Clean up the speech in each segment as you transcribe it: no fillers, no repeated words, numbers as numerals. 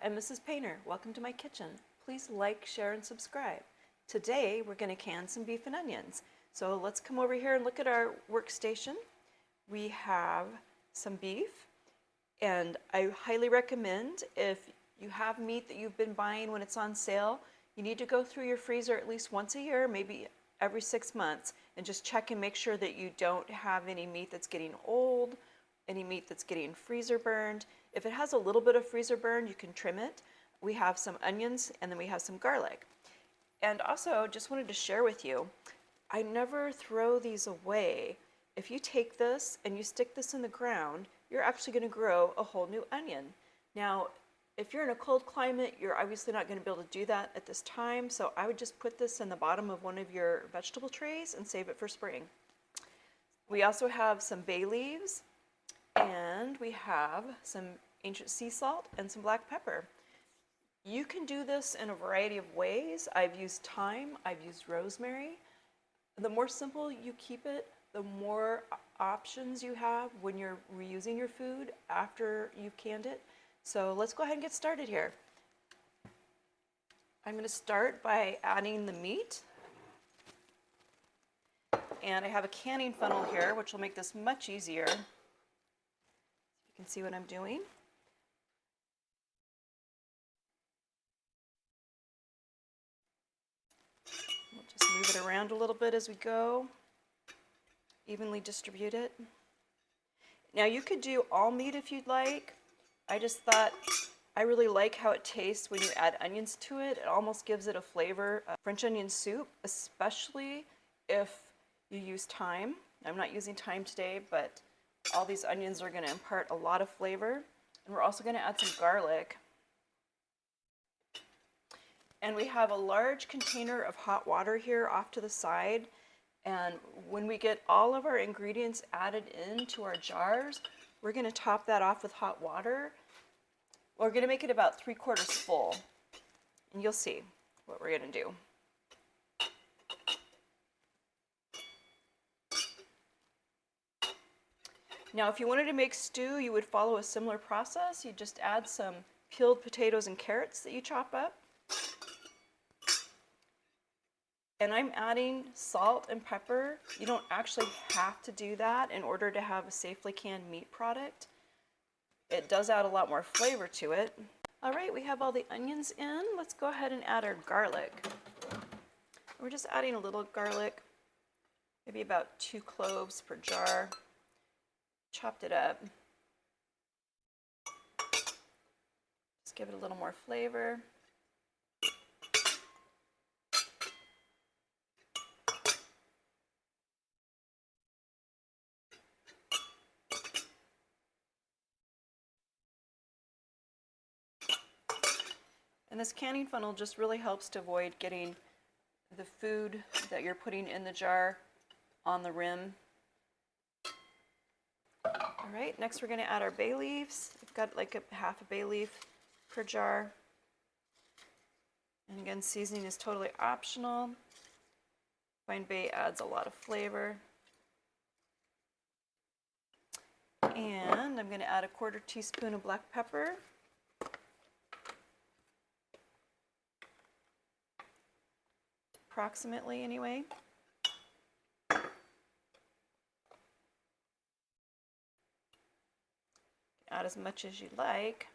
I'm Mrs. Painter. Welcome to my kitchen. Please like, share, and subscribe. Today we're going to can some beef and onions. So let's come over here and look at our workstation. We have some beef, and I highly recommend if you have meat that you've been buying when it's on sale, you need to go through your freezer at least once a year, maybe every 6 months, and just check and make sure that you don't have any meat that's getting old, any meat that's getting freezer burned. If it has a little bit of freezer burn, you can trim it. We have some onions and then we have some garlic. And also, just wanted to share with you, I never throw these away. If you take this and you stick this in the ground, you're actually going to grow a whole new onion. Now, if you're in a cold climate, you're obviously not going to be able to do that at this time, so I would just put this in the bottom of one of your vegetable trays and save it for spring. We also have some bay leaves, and we have some ancient sea salt and some black pepper. You can do this in a variety of ways. I've used thyme, I've used rosemary. The more simple you keep it, the more options you have when you're reusing your food after you've canned it. So let's go ahead and get started here. I'm going to start by adding the meat. And I have a canning funnel here, which will make this much easier. You can see what I'm doing. We'll just move it around a little bit as we go. Evenly distribute it. Now you could do all meat if you'd like. I just thought I really like how it tastes when you add onions to it. It almost gives it a flavor of French onion soup, especially if you use thyme. I'm not using thyme today, but all these onions are going to impart a lot of flavor. And we're also going to add some garlic. And we have a large container of hot water here off to the side. And when we get all of our ingredients added into our jars, we're going to top that off with hot water. We're going to make it about 3/4 full. And you'll see what we're going to do. Now, if you wanted to make stew, you would follow a similar process. You just add some peeled potatoes and carrots that you chop up. And I'm adding salt and pepper. You don't actually have to do that in order to have a safely canned meat product. It does add a lot more flavor to it. All right, we have all the onions in. Let's go ahead and add our garlic. We're just adding a little garlic, maybe about 2 cloves per jar. Chopped it up. Just give it a little more flavor. And this canning funnel just really helps to avoid getting the food that you're putting in the jar on the rim. All right, next we're going to add our bay leaves. I've got like a half a bay leaf per jar. And again, seasoning is totally optional. Fine bay adds a lot of flavor. And I'm going to add a 1/4 teaspoon of black pepper. Approximately, anyway. Add as much as you like.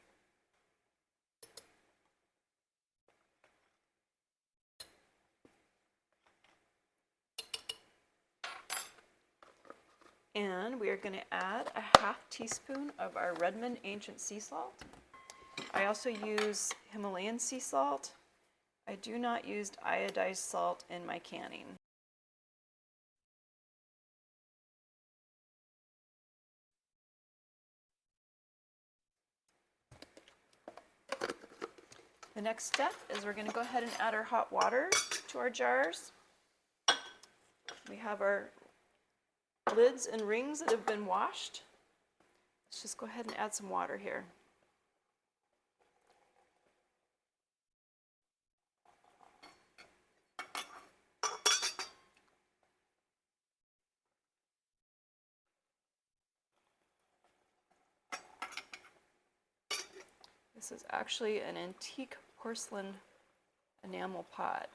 And we are going to add a 1/2 teaspoon of our Redmond ancient sea salt. I also use Himalayan sea salt. I do not use iodized salt in my canning. The next step is we're going to go ahead and add our hot water to our jars. We have our lids and rings that have been washed. Let's just go ahead and add some water here. This is actually an antique porcelain enamel pot.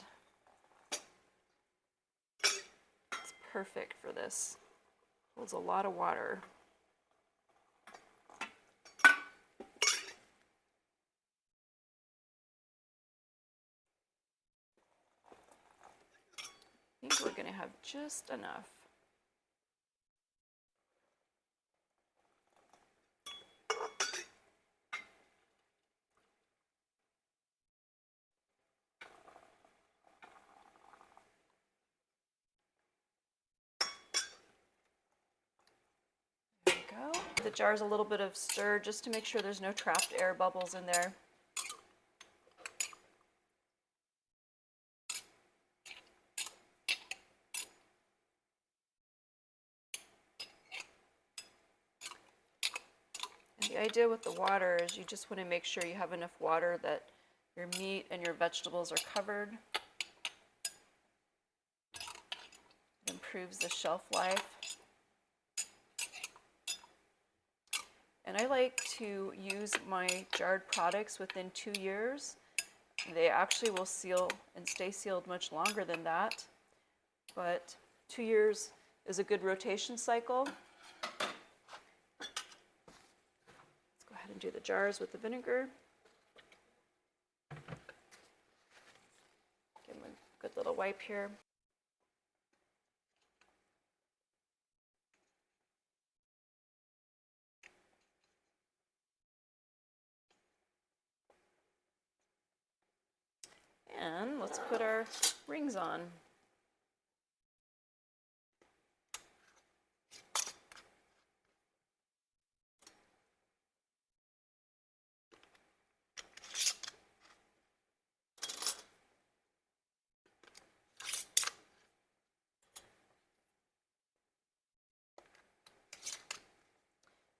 It's perfect for this. Holds a lot of water. I think we're going to have just enough. There we go. The jar's a little bit of stir just to make sure there's no trapped air bubbles in there. The idea with the water is you just want to make sure you have enough water that your meat and your vegetables are covered. It improves the shelf life. And I like to use my jarred products within 2 years. They actually will seal and stay sealed much longer than that. But 2 years is a good rotation cycle. And do the jars with the vinegar. Give them a good little wipe here. And let's put our rings on.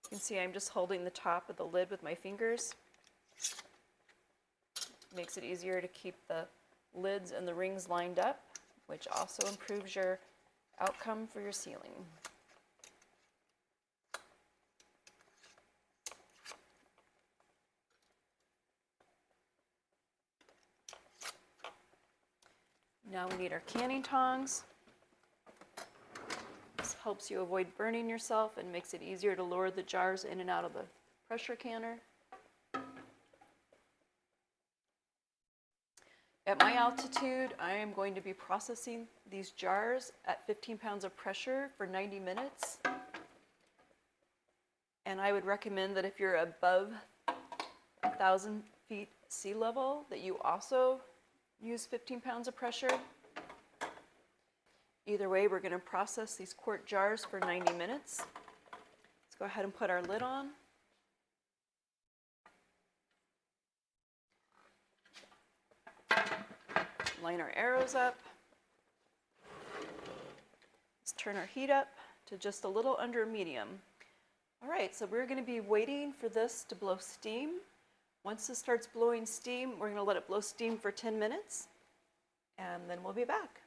You can see I'm just holding the top of the lid with my fingers. Makes it easier to keep the lids and the rings lined up, which also improves your outcome for your sealing. Now we need our canning tongs. This helps you avoid burning yourself and makes it easier to lower the jars in and out of the pressure canner. At my altitude, I am going to be processing these jars at 15 pounds of pressure for 90 minutes. And I would recommend that if you're above 1,000 feet sea level, that you also use 15 pounds of pressure. Either way, we're going to process these quart jars for 90 minutes. Let's go ahead and put our lid on. Line our arrows up. Let's turn our heat up to just a little under medium. All right, so we're going to be waiting for this to blow steam. Once this starts blowing steam, we're going to let it blow steam for 10 minutes, and then we'll be back.